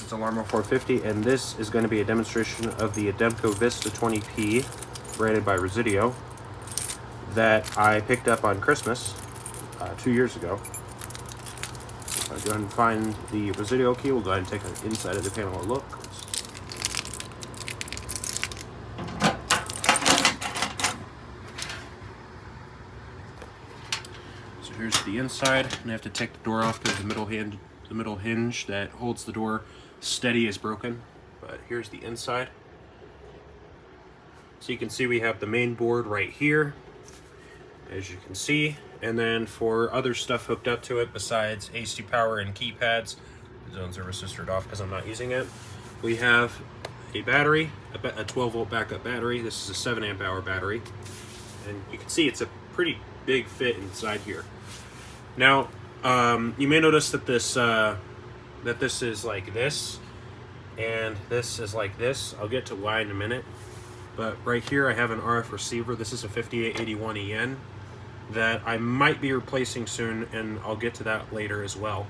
Vista Alarmo 450, and this is going to be a demonstration of the Ademco Vista 20P, branded by Resideo, that I picked up on Christmas 2 years ago. So I'll go ahead and find the Resideo key. We'll go ahead and take the inside of the panel a look. So here's the inside, and I have to take the door off because the middle hinge that holds the door steady is broken. But here's the inside. So you can see we have the main board right here, as you can see, and then for other stuff hooked up to it besides AC power and keypads, the zones are resisted off because I'm not using it, we have a battery, a 12 volt backup battery. This is a 7 amp hour battery, and you can see it's a pretty big fit inside here. Now you may notice that this is like this and this is like this. I'll get to why in a minute. But right here I have an RF receiver. This is a 5881EN that I might be replacing soon, and I'll get to that later as well.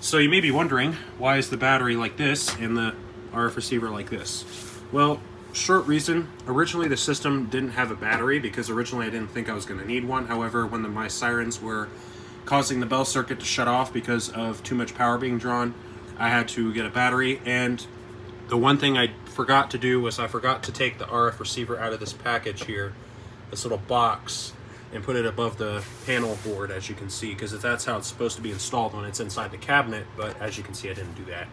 So you may be wondering, why is the battery like this and the RF receiver like this? Well, short reason, originally the system didn't have a battery because originally I didn't think I was going to need one. However, when my sirens were causing the bell circuit to shut off because of too much power being drawn, I had to get a battery. And the one thing I forgot to do was I forgot to take the RF receiver out of this package here, this little box, and put it above the panel board, as you can see, because that's how it's supposed to be installed when it's inside the cabinet. But as you can see, I didn't do that.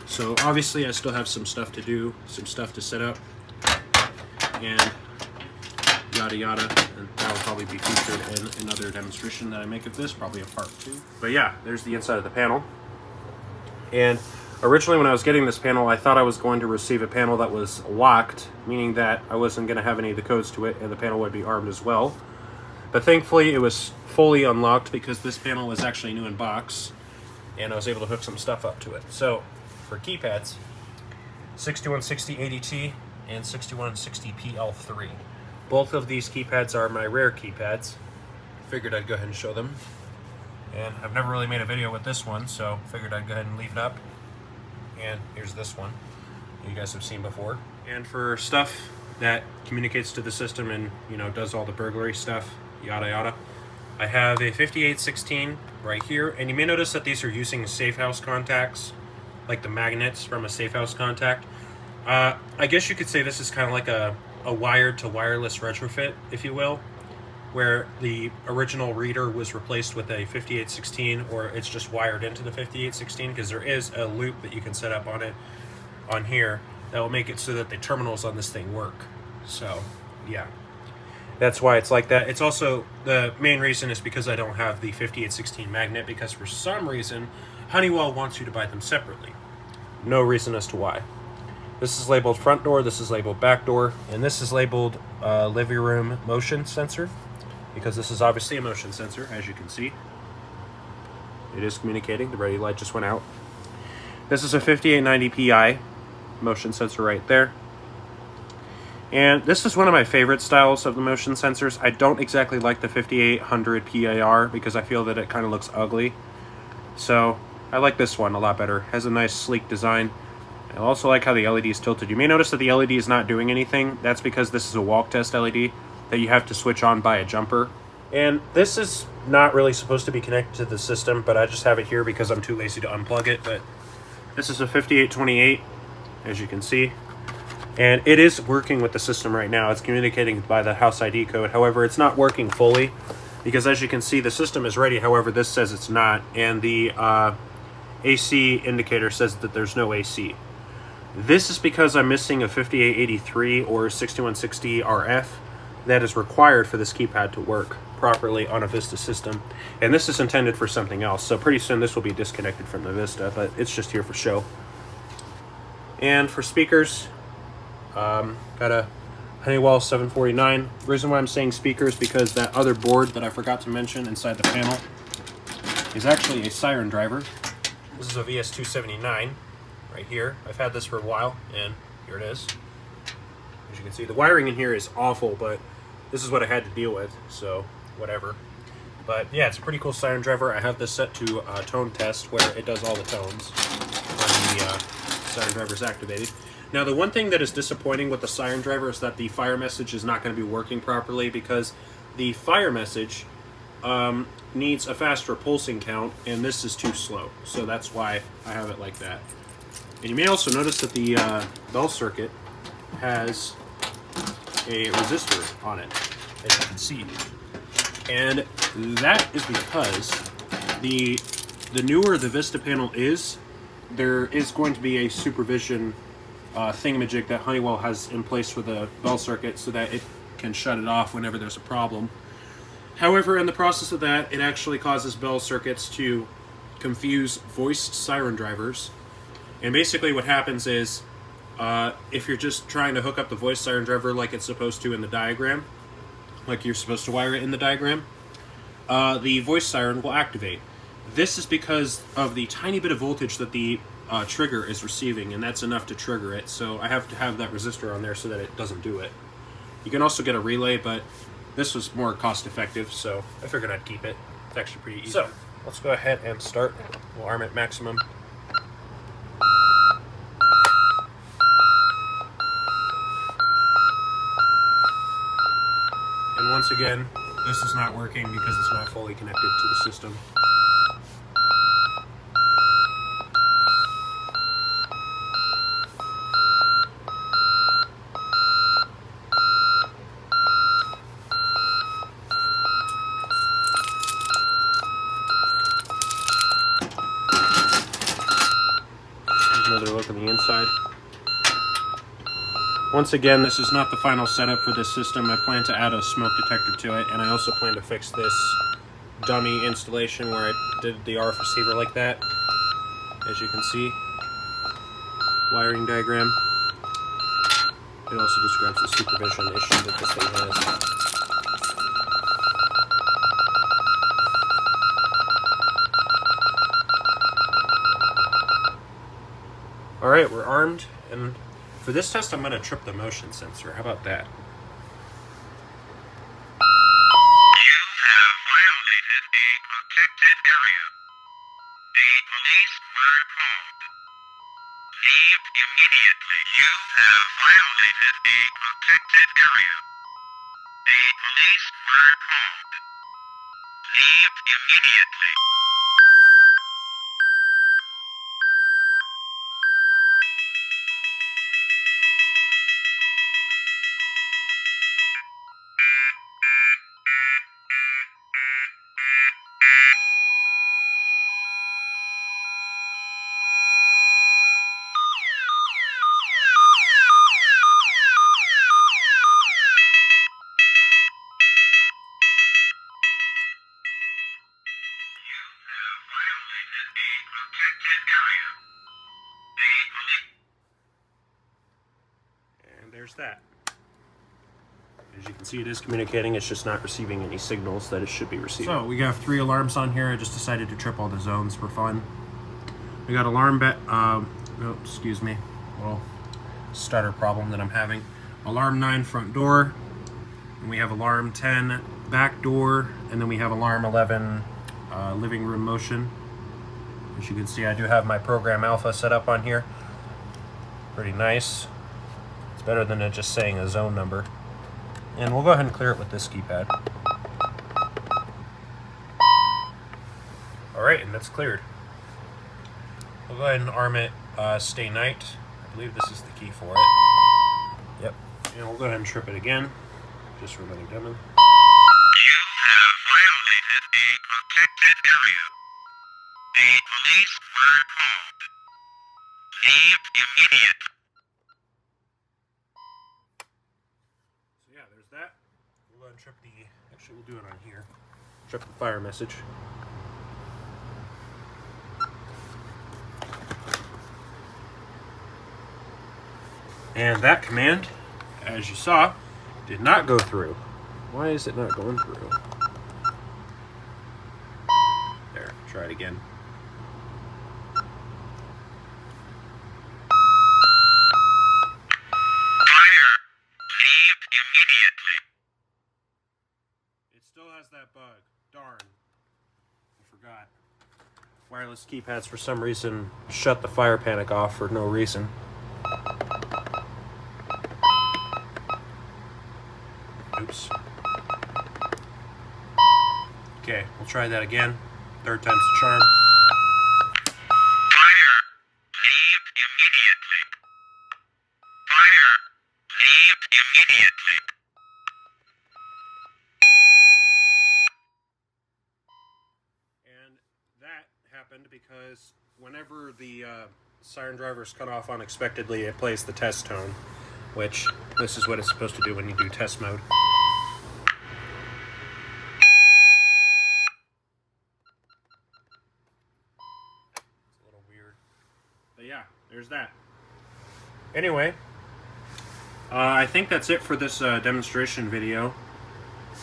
So obviously I still have some stuff to do, some stuff to set up, and yada yada, and that will probably be featured in another demonstration that I make of this, probably a part 2. But yeah, there's the inside of the panel. And originally when I was getting this panel, I thought I was going to receive a panel that was locked, meaning that I wasn't going to have any of the codes to it and the panel would be armed as well. But thankfully it was fully unlocked because this panel was actually new in box, and I was able to hook some stuff up to it. So for keypads, 6160 ADT and 6160 PL3. Both of these keypads are my rare keypads. Figured I'd go ahead and show them. And I've never really made a video with this one, so figured I'd go ahead and leave it up. And here's this one you guys have seen before. And for stuff that communicates to the system and, you know, does all the burglary stuff, yada yada, I have a 5816 right here, and you may notice that these are using safe house contacts, like the magnets from a safe house contact. I guess you could say this is kind of like a wired to wireless retrofit, if you will, where the original reader was replaced with a 5816, or it's just wired into the 5816, because there is a loop that you can set up on it on here that will make it so that the terminals on this thing work. So yeah, that's why it's like that. It's also, the main reason is because I don't have the 5816 magnet, because for some reason Honeywell wants you to buy them separately. No reason as to why. This is labeled front door, this is labeled back door, and this is labeled living room motion sensor, because this is obviously a motion sensor, as you can see. It is communicating, the ready light just went out. This is a 5890 Pi motion sensor right there. And this is one of my favorite styles of the motion sensors. I don't exactly like the 5800 PAR because I feel that it kind of looks ugly. So I like this one a lot better. It has a nice sleek design. I also like how the LED is tilted. You may notice that the LED is not doing anything. That's because this is a walk test LED that you have to switch on by a jumper. And this is not really supposed to be connected to the system, but I just have it here because I'm too lazy to unplug it. But this is a 5828, as you can see. And it is working with the system right now. It's communicating by the house ID code. However, it's not working fully because, as you can see, the system is ready. However, this says it's not. And the AC indicator says that there's no AC. This is because I'm missing a 5883 or 6160 RF that is required for this keypad to work properly on a Vista system. And this is intended for something else. So pretty soon this will be disconnected from the Vista, but it's just here for show. And for speakers, got a Honeywell 749. The reason why I'm saying speakers because that other board that I forgot to mention inside the panel is actually a siren driver. This is a VS279 right here. I've had this for a while, and here it is. As you can see, the wiring in here is awful, but this is what I had to deal with, so whatever. But yeah, it's a pretty cool siren driver. I have this set to tone test where it does all the tones on the siren driver is activated. Now, the one thing that is disappointing with the siren driver is that the fire message is not going to be working properly, because the fire message needs a faster pulsing count, and this is too slow. So that's why I have it like that. And you may also notice that the bell circuit has a resistor on it, as you can see. And that is because the newer the Vista panel is, there is going to be a supervision thingamajig that Honeywell has in place for the bell circuit so that it can shut it off whenever there's a problem. However, in the process of that, it actually causes bell circuits to confuse voice siren drivers. And basically what happens is, if you're just trying to hook up the voice siren driver like it's supposed to in the diagram, like you're supposed to wire it in the diagram, the voice siren will activate. This is because of the tiny bit of voltage that the trigger is receiving, and that's enough to trigger it. So I have to have that resistor on there so that it doesn't do it. You can also get a relay, but this was more cost effective, so I figured I'd keep it. It's actually pretty easy. So let's go ahead and start. We'll arm it maximum. And once again, this is not working because it's not fully connected to the system. Another look on the inside. Once again, this is not the final setup for this system. I plan to add a smoke detector to it, and I also plan to fix this dummy installation where I did the RF receiver like that. As you can see, wiring diagram. It also describes the supervision issue that this thing has. Alright, we're armed, and for this test I'm going to trip the motion sensor. How about that? You have violated a protected area. A police were called. Leave immediately. You have violated a protected area. A police were called. Leave immediately. And there's that. As you can see, it is communicating. It's just not receiving any signals that it should be receiving. So we have 3 alarms on here. I just decided to trip all the zones for fun. We got alarm excuse me, little stutter problem that I'm having. Alarm 9 front door, and we have alarm 10 back door, and then we have alarm 11 living room motion. As you can see, I do have my program alpha set up on here. Pretty nice. It's better than it just saying a zone number. And we'll go ahead and clear it with this keypad. Alright, and that's cleared. We'll go ahead and arm it stay night. I believe this is the key for it. Yep. And we'll go ahead and trip it again, just for another demo. You have violated a protected area. A police were called. Leave immediately. So yeah, there's that. We'll go ahead and trip the, actually we'll do it on here. Trip the fire message. And that command, as you saw, did not go through. Why is it not going through? There, try it again. Fire. Leave immediately. It still has that bug. Darn. I forgot. Wireless keypads for some reason shut the fire panic off for no reason. Oops. Okay, we'll try that again. Third time's the charm. Fire. Leave immediately. Fire. Leave immediately. And that happened because whenever the siren driver is cut off unexpectedly, it plays the test tone, which this is what it's supposed to do when you do test mode. It's a little weird. But yeah, there's that. Anyway, I think that's it for this demonstration video.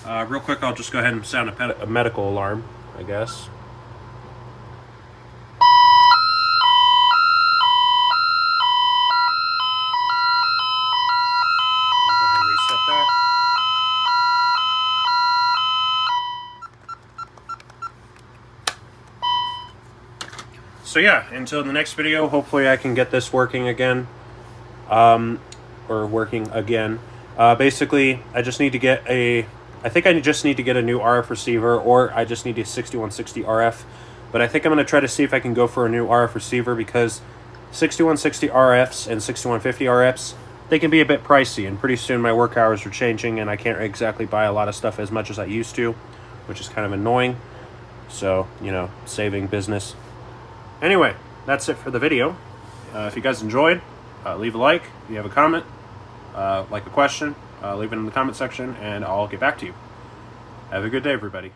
Real quick, I'll just go ahead and sound a medical alarm, I guess. I'll go ahead and reset that. So yeah, until the next video, hopefully I can get this working again. Or working again. Basically, I just need to get I think I just need to get a new RF receiver, or I just need a 6160 RF. But I think I'm going to try to see if I can go for a new RF receiver, because 6160 RFs and 6150 RFs, they can be a bit pricey, and pretty soon my work hours are changing and I can't exactly buy a lot of stuff as much as I used to, which is kind of annoying. So, you know, saving business. Anyway, that's it for the video. If you guys enjoyed, leave a like. If you have a comment, like a question, leave it in the comment section, and I'll get back to you. Have a good day, everybody.